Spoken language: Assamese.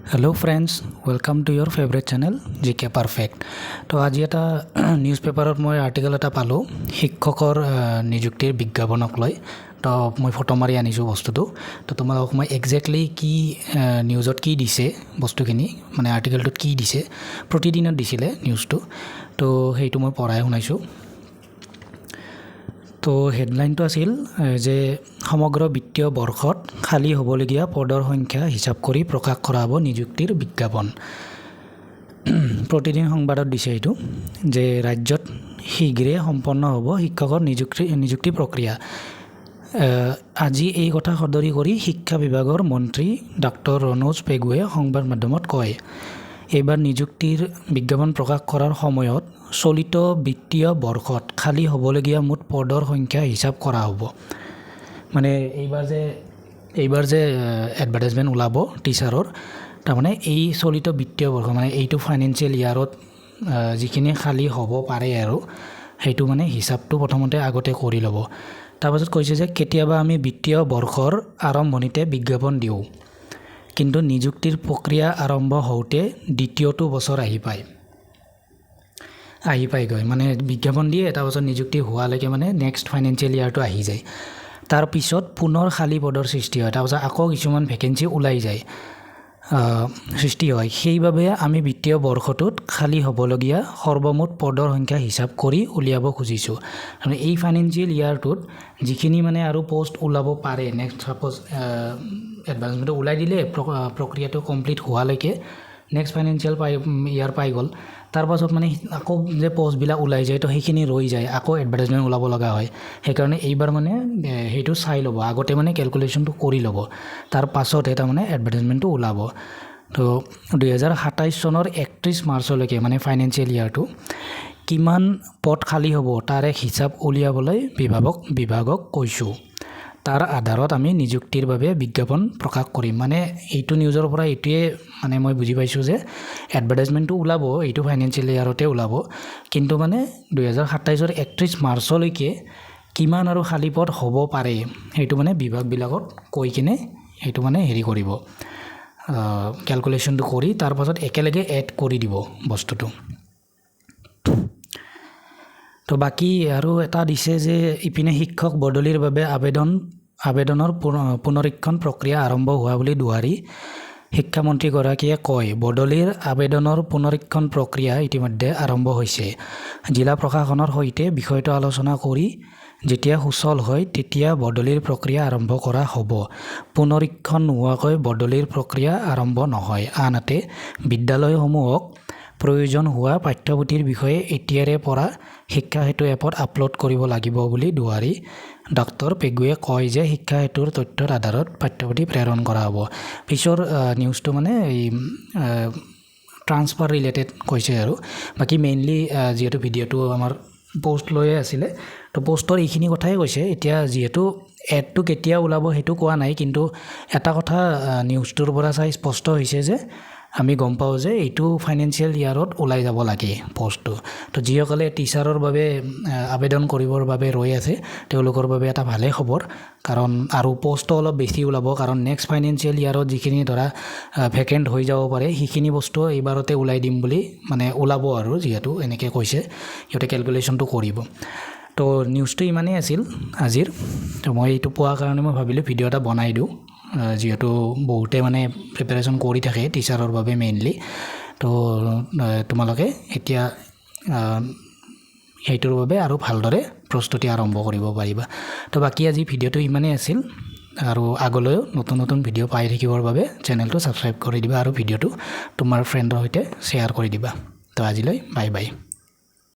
Hello friends, welcome to your favorite channel GK Perfect. তো আজি এটা নিউজ পেপাৰত মই আৰ্টিকেল এটা পালোঁ শিক্ষকৰ নিযুক্তিৰ বিজ্ঞাপনক লৈ। তো মই ফটো মাৰি আনিছোঁ বস্তুটো। তো তোমালোকক মই এক্সেক্টলি কি নিউজত কি দিছে বস্তুখিনি মানে আৰ্টিকেলটোত কি দিছে প্ৰতিদিনত দিছিলে নিউজটো। তো সেইটো মই পঢ়াই শুনাইছোঁ। তো হেডলাইনটো আছিল যে সমগ্ৰ বিত্তীয় বৰ্ষত খালী হ'বলগীয়া পদৰ সংখ্যা হিচাপ কৰি প্ৰকাশ কৰা হ'ব নিযুক্তিৰ বিজ্ঞাপন। প্ৰতিদিন সংবাদত দিছে এইটো যে ৰাজ্যত শীঘ্ৰে সম্পন্ন হ'ব শিক্ষকৰ নিযুক্তি প্ৰক্ৰিয়া। আজি এই কথা সদৰি কৰি শিক্ষা বিভাগৰ মন্ত্ৰী ডক্টৰ ৰণোজ পেগুৱে সংবাদ মাধ্যমত কয়, এইবাৰ নিযুক্তিৰ বিজ্ঞাপন প্ৰকাশ কৰাৰ সময়ত চলিত বিত্তীয় বৰ্ষত খালী হ'বলগীয়া মুঠ পদৰ সংখ্যা হিচাপ কৰা হ'ব। মানে এইবাৰ যে এডভাৰটাইজমেণ্ট ওলাব টিচাৰৰ, তাৰমানে এই চলিত বিত্তীয় বৰ্ষ মানে এইটো ফাইনেন্সিয়েল ইয়াৰত যিখিনি খালী হ'ব পাৰে আৰু সেইটো মানে হিচাপটো প্ৰথমতে আগতে কৰি ল'ব। তাৰপাছত কৈছে যে কেতিয়াবা আমি বিত্তীয় বৰ্ষৰ আৰম্ভণিতে বিজ্ঞাপন দিওঁ, কিন্তু নিযুক্তিৰ প্ৰক্ৰিয়া আৰম্ভ হওঁতে দ্বিতীয়টো বছৰ আহি পায়গৈ। মানে বিজ্ঞাপন দিয়ে তাৰপাছত নিযুক্তি হোৱালৈকে মানে নেক্সট ফাইনেন্সিয়েল ইয়াৰটো আহি যায়। তাৰপিছত পুনৰ খালী পদৰ সৃষ্টি হয়, তাৰপাছত আকৌ কিছুমান ভেকেঞ্চি ওলাই যায় সৃষ্টি হয়। সেইবাবে আমি বিত্তীয় বৰ্ষটোত খালী হ'বলগীয়া সৰ্বমুঠ পদৰ সংখ্যা হিচাপ কৰি উলিয়াব খুজিছোঁ। মানে এই ফাইনেন্সিয়েল ইয়াৰটোত যিখিনি মানে আৰু পষ্ট ওলাব পাৰে নেক্সট ছাপ'জ এডভান্সমেণ্টটো ওলাই দিলে প্ৰক্ৰিয়াটো কমপ্লিট হোৱালৈকে নেক্সট ফাইনেন্সিয়েল ইয়াৰ পাই গ'ল। তাৰপাছত মানে আকৌ যে পষ্টবিলাক ওলাই যায় তো সেইখিনি ৰৈ যায়, আকৌ এডভাৰটাইজমেণ্ট ওলাব লগা হয়। সেইকাৰণে এইবাৰ মানে সেইটো চাই ল'ব, আগতে মানে কেলকুলেশ্যনটো কৰি ল'ব, তাৰ পাছতহে তাৰমানে এডভাৰটাইজমেণ্টটো ওলাব। তো 2027 চনৰ 31 মাৰ্চলৈকে মানে ফাইনেন্সিয়েল ইয়াৰটো কিমান পদ খালী হ'ব তাৰ এক হিচাপ উলিয়াবলৈ বিভাগক কৈছোঁ। তাৰ আধাৰত আমি নিযুক্তিৰ বাবে বিজ্ঞাপন প্ৰকাশ কৰিম। মানে এইটো নিউজৰ পৰা এইটোৱে মানে মই বুজি পাইছোঁ যে এডভাৰটাইজমেণ্টটো ওলাব এইটো ফাইনেন্সিয়েল ইয়াৰতে ওলাব, কিন্তু মানে 2027 31 মাৰ্চলৈকে কিমান আৰু খালী পদ হ'ব পাৰে সেইটো মানে বিভাগবিলাকত কৈ কিনে সেইটো মানে হেৰি কৰিব, কেলকুলেশ্যনটো কৰি তাৰপাছত একেলগে এড কৰি দিব বস্তুটো। তো বাকী আৰু এটা দিছে যে ইপিনে শিক্ষক বদলিৰ বাবে আবেদনৰ পুনৰীক্ষণ প্ৰক্ৰিয়া আৰম্ভ হোৱা বুলি দুৱাৰী শিক্ষামন্ত্ৰীগৰাকীয়ে কয়। বদলিৰ আবেদনৰ পুনৰীক্ষণ প্ৰক্ৰিয়া ইতিমধ্যে আৰম্ভ হৈছে। জিলা প্ৰশাসনৰ সৈতে বিষয়টো আলোচনা কৰি যেতিয়া সুচল হয় তেতিয়া বদলিৰ প্ৰক্ৰিয়া আৰম্ভ কৰা হ'ব। পুনৰীক্ষণ নোহোৱাকৈ বদলিৰ প্ৰক্ৰিয়া আৰম্ভ নহয়। আনহাতে বিদ্যালয়সমূহক প্ৰয়োজন হোৱা পাঠ্যপুথিৰ বিষয়ে এতিয়াৰে পৰা শিক্ষা সেতু এপত আপলোড কৰিব লাগিব বুলি দুৱাৰী ডক্টৰ পেগুৱে কয় যে শিক্ষা সেতুৰ তথ্যৰ আধাৰত পাঠ্যপুথি প্ৰেৰণ কৰা হ'ব। পিছৰ নিউজটো মানে এই ট্ৰান্সফাৰ ৰিলেটেড কৈছে আৰু বাকী মেইনলি যিহেতু ভিডিঅ'টো আমাৰ পষ্ট লৈয়ে আছিলে তো পষ্টৰ এইখিনি কথাই কৈছে। এতিয়া যিহেতু এডটো কেতিয়া ওলাব সেইটো কোৱা নাই, কিন্তু এটা কথা নিউজটোৰ পৰা চাই স্পষ্ট হৈছে যে আমি গম পাওঁ যে এইটো ফাইনেন্সিয়েল ইয়াৰত ওলাই যাব লাগে পষ্টটো। তো যিসকলে টিচাৰৰ বাবে আবেদন কৰিবৰ বাবে ৰৈ আছে তেওঁলোকৰ বাবে এটা ভালেই খবৰ, কাৰণ আৰু পষ্টটো অলপ বেছি ওলাব, কাৰণ নেক্সট ফাইনেন্সিয়েল ইয়াৰত যিখিনি ধৰা ভেকেণ্ট হৈ যাব পাৰে সেইখিনি বস্তু এইবাৰতে ওলাই দিম বুলি মানে ওলাব আৰু যিহেতু এনেকৈ কৈছে সিহঁতে কেলকুলেশ্যনটো কৰিব। তো নিউজটো ইমানেই আছিল আজিৰ। তো মই এইটো পোৱাৰ কাৰণে মই ভাবিলোঁ ভিডিঅ' এটা বনাই দিওঁ, যিহেতু বহুতে মানে প্ৰিপেৰেশ্যন কৰি থাকে টিচাৰৰ বাবে মেইনলি। তো তোমালোকে এতিয়া সেইটোৰ বাবে আৰু ভালদৰে প্ৰস্তুতি আৰম্ভ কৰিব পাৰিবা। তো বাকী আজি ভিডিঅ'টো ইমানেই আছিল, আৰু আগলৈও নতুন ভিডিঅ' পাই থাকিবৰ বাবে চেনেলটো ছাবস্ক্ৰাইব কৰি দিবা আৰু ভিডিঅ'টো তোমাৰ ফ্ৰেণ্ডৰ সৈতে শ্বেয়াৰ কৰি দিবা। তো আজিলৈ বাই বাই।